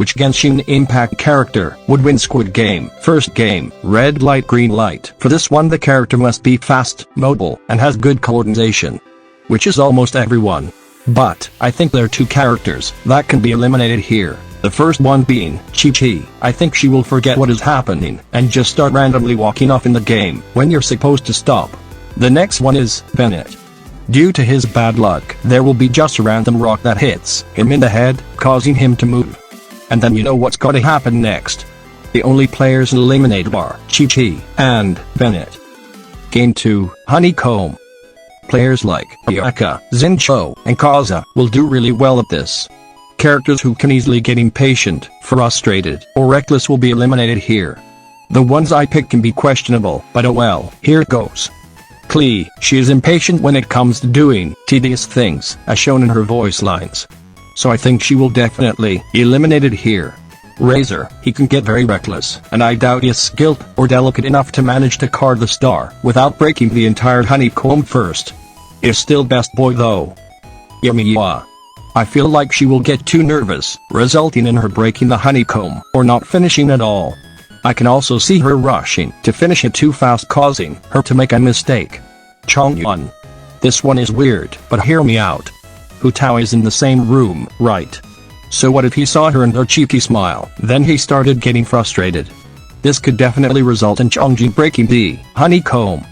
Which Genshin Impact character would win Squid Game? First game, red light green light. For this one the character must be fast, mobile, and has good coordination. Which is almost everyone. But, I think there are two characters that can be eliminated here. The first one being Chi-Chi. I think she will forget what is happening and just start randomly walking off in the game when you're supposed to stop. The next one is Bennett. Due to his bad luck, there will be just a random rock that hits him in the head, causing him to move. And then you know what's gonna happen next. The only players eliminated are Chi-Chi and Bennett. Game 2, Honeycomb. Players like Ayaka, Zincho, and Kaza will do really well at this. Characters who can easily get impatient, frustrated, or reckless will be eliminated here. The ones I pick can be questionable, but oh well, here it goes. Klee, she is impatient when it comes to doing tedious things, as shown in her voice lines. So I think she will definitely be eliminated here. Razor, he can get very reckless, and I doubt he is skilled or delicate enough to manage to card the star without breaking the entire honeycomb first. Is still best boy though. Yamiya. I feel like she will get too nervous, resulting in her breaking the honeycomb or not finishing at all. I can also see her rushing to finish it too fast, causing her to make a mistake. Chongyun. This one is weird, but hear me out. Hu Tao is in the same room, right? So what if he saw her and her cheeky smile, then he started getting frustrated? This could definitely result in Chongjin breaking the honeycomb.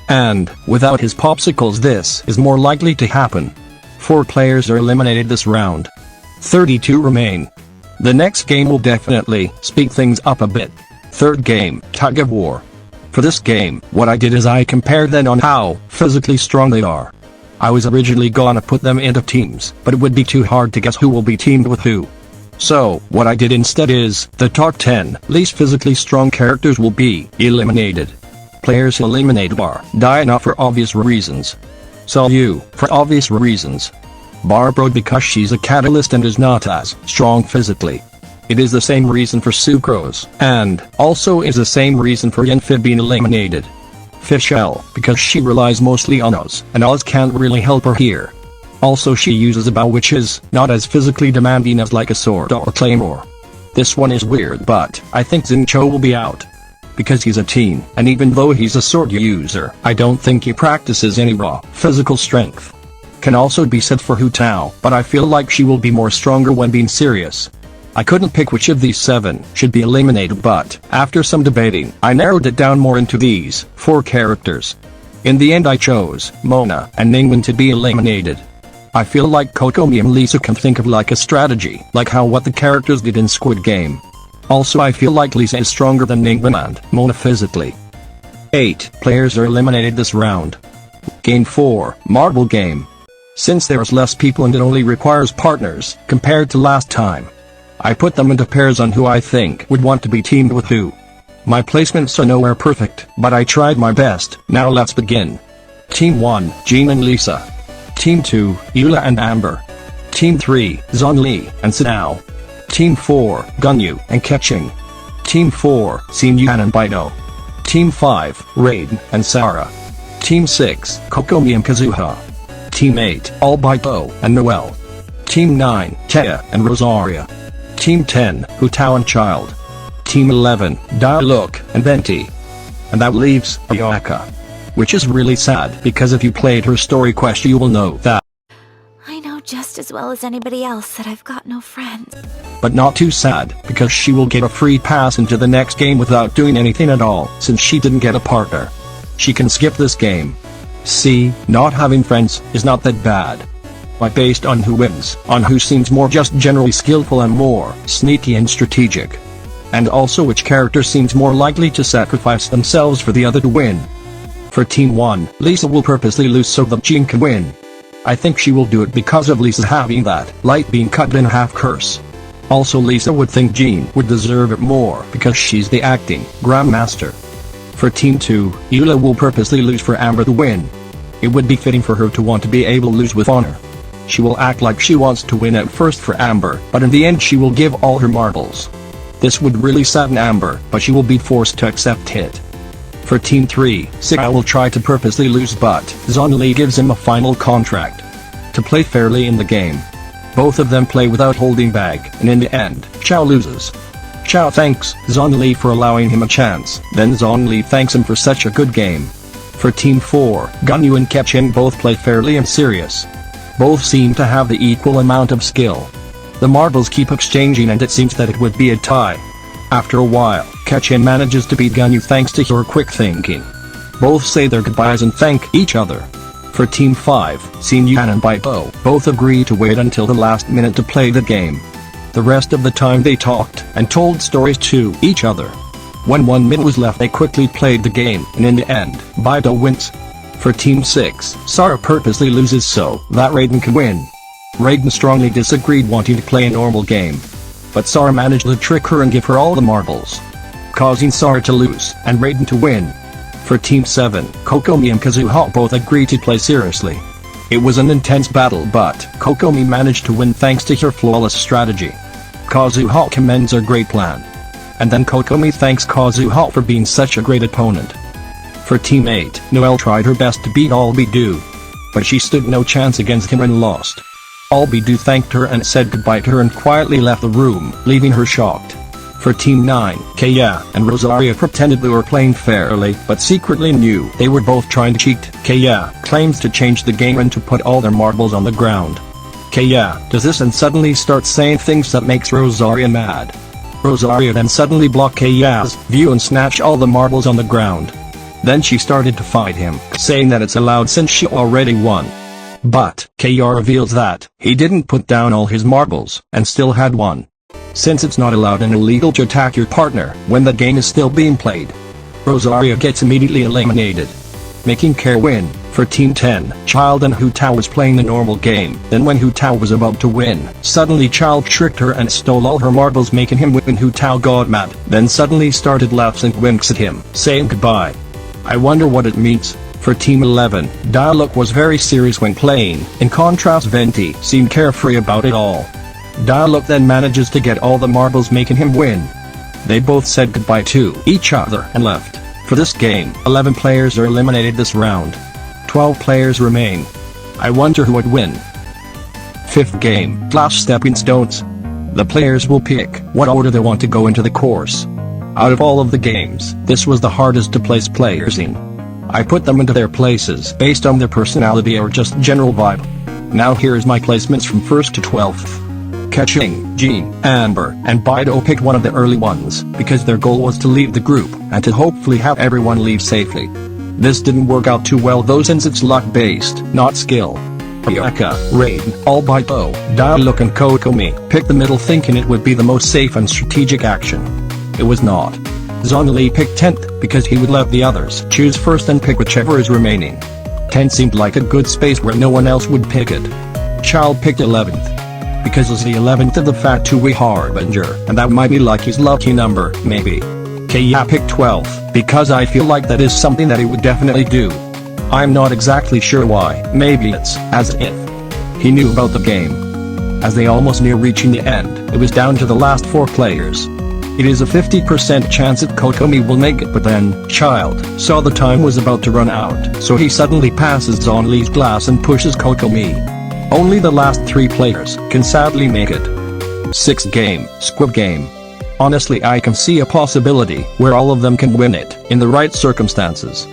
And, without his popsicles this is more likely to happen. 4 players are eliminated this round. 32 remain. The next game will definitely speed things up a bit. Third game, Tug of War. For this game, what I did is I compared them on how physically strong they are. I was originally gonna put them into teams, but it would be too hard to guess who will be teamed with who. So, what I did instead is, the top 10 least physically strong characters will be eliminated. Players eliminated are Diana for obvious reasons. Solyu for obvious reasons. Barbara because she's a catalyst and is not as strong physically. It is the same reason for Sucrose, and also is the same reason for Yenfid being eliminated. Fischl, because she relies mostly on Oz, and Oz can't really help her here. Also she uses a bow which is not as physically demanding as like a sword or claymore. This one is weird, but I think Zincho will be out. Because he's a teen, and even though he's a sword user, I don't think he practices any raw physical strength. Can also be said for Hu Tao, but I feel like she will be more stronger when being serious. I couldn't pick which of these 7 should be eliminated, but after some debating, I narrowed it down more into these 4 characters. In the end I chose Mona and Ningwen to be eliminated. I feel like Kokomi and Lisa can think of like a strategy, like how what the characters did in Squid Game. Also I feel like Lisa is stronger than Ningwen and Mona physically. 8 players are eliminated this round. Game 4, Marble Game. Since there's less people and it only requires partners, compared to last time, I put them into pairs on who I think would want to be teamed with who. My placements are nowhere perfect, but I tried my best. Now let's begin. Team 1, Jean and Lisa. Team 2, Eula and Amber. Team 3, Zhongli and Sinao. Team 4, Gunyu and Ketching. Team 4, Xinyan and Baido. Team 5, Raiden and Sarah. Team 6, Kokomi and Kazuha. Team 8, Albaito and Noel. Team 9, Taya and Rosaria. Team 10, Hu Tao and Child. Team 11, Dialog and Venti. And that leaves Ayaka. Which is really sad, because if you played her story quest you will know that. I know just as well as anybody else that I've got no friends. But not too sad, because she will get a free pass into the next game without doing anything at all, since she didn't get a partner. She can skip this game. See, not having friends is not that bad. But based on who wins, on who seems more just generally skillful and more sneaky and strategic. And also which character seems more likely to sacrifice themselves for the other to win. For Team 1, Lisa will purposely lose so that Jean can win. I think she will do it because of Lisa having that light being cut in half curse. Also Lisa would think Jean would deserve it more because she's the acting grandmaster. For Team 2, Eula will purposely lose for Amber to win. It would be fitting for her to want to be able to lose with honor. She will act like she wants to win at first for Amber, but in the end she will give all her marbles. This would really sadden Amber, but she will be forced to accept it. For Team 3, Sika will try to purposely lose, but Zhongli gives him a final contract to play fairly in the game. Both of them play without holding back, and in the end, Chao loses. Chao thanks Zhongli for allowing him a chance, then Zhongli thanks him for such a good game. For Team 4, Ganyu and Kachin both play fairly and serious. Both seem to have the equal amount of skill. The marbles keep exchanging and it seems that it would be a tie. After a while, Kachin manages to beat Ganyu thanks to her quick thinking. Both say their goodbyes and thank each other. For Team 5, Xin Yuan and Baibo both agree to wait until the last minute to play the game. The rest of the time they talked and told stories to each other. When 1 minute was left they quickly played the game and in the end, Baibo wins. For Team 6, Sara purposely loses so that Raiden can win. Raiden strongly disagreed wanting to play a normal game. But Sara managed to trick her and give her all the marbles, causing Sara to lose and Raiden to win. For Team 7, Kokomi and Kazuha both agreed to play seriously. It was an intense battle but Kokomi managed to win thanks to her flawless strategy. Kazuha commends her great plan. And then Kokomi thanks Kazuha for being such a great opponent. For Team 8, Noelle tried her best to beat Albedo, but she stood no chance against him and lost. Albedo thanked her and said goodbye to her and quietly left the room, leaving her shocked. For Team 9, Kaya and Rosaria pretended they were playing fairly but secretly knew they were both trying to cheat. Kaya claims to change the game and to put all their marbles on the ground. Kaya does this and suddenly starts saying things that makes Rosaria mad. Rosaria then suddenly blocked Kaya's view and snatched all the marbles on the ground. Then she started to fight him, saying that it's allowed since she already won. But Kaya reveals that he didn't put down all his marbles and still had one. Since it's not allowed and illegal to attack your partner when the game is still being played. Rosaria gets immediately eliminated, making Kaya win. For Team 10, Child and Hu Tao was playing the normal game, then when Hu Tao was about to win, suddenly Child tricked her and stole all her marbles making him win. Hu Tao got mad, then suddenly started laughing and winks at him, saying goodbye. I wonder what it means. For Team 11, Dialog was very serious when playing, in contrast Venti seemed carefree about it all. Dialog then manages to get all the marbles making him win. They both said goodbye to each other and left. For this game, 11 players are eliminated this round. 12 players remain. I wonder who would win. 5th game, Clash Stepping Stones. The players will pick what order they want to go into the course. Out of all of the games, this was the hardest to place players in. I put them into their places based on their personality or just general vibe. Now here's my placements from 1st to 12th. Kaching, Jean, Amber, and Baido picked one of the early ones because their goal was to leave the group and to hopefully have everyone leave safely. This didn't work out too well though since it's luck-based, not skill. Ryaka, Raiden, Albedo, Dialog and Kokomi picked the middle thinking it would be the most safe and strategic action. It was not. Zhongli picked 10th because he would let the others choose first and pick whichever is remaining. 10 seemed like a good space where no one else would pick it. Child picked 11th. Because it's the 11th of the Fatui Harbinger, and that might be like his lucky number, maybe. Kaya picked 12th, because I feel like that is something that he would definitely do. I'm not exactly sure why, maybe it's as if he knew about the game. As they almost near reaching the end, it was down to the last 4 players. It is a 50% chance that Kokomi will make it, but then, Child saw the time was about to run out, so he suddenly passes Zhongli's glass and pushes Kokomi. Only the last 3 players can sadly make it. 6th game, Squid Game. Honestly I can see a possibility where all of them can win it, in the right circumstances.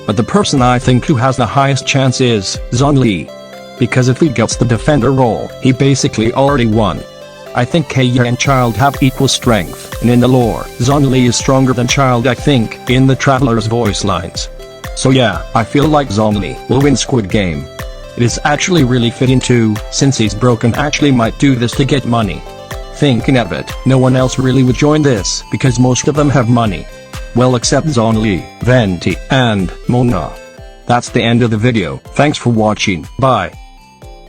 But the person I think who has the highest chance is Zhongli. Because if he gets the defender role, he basically already won. I think Kaya and Child have equal strength, and in the lore, Zhongli is stronger than Child I think, in the Traveler's voice lines. So yeah, I feel like Zhongli will win Squid Game. It is actually really fitting too, since he's broken actually might do this to get money. Thinking of it, no one else really would join this because most of them have money. Well except Zhongli, Venti, and Mona. That's the end of the video, thanks for watching, bye.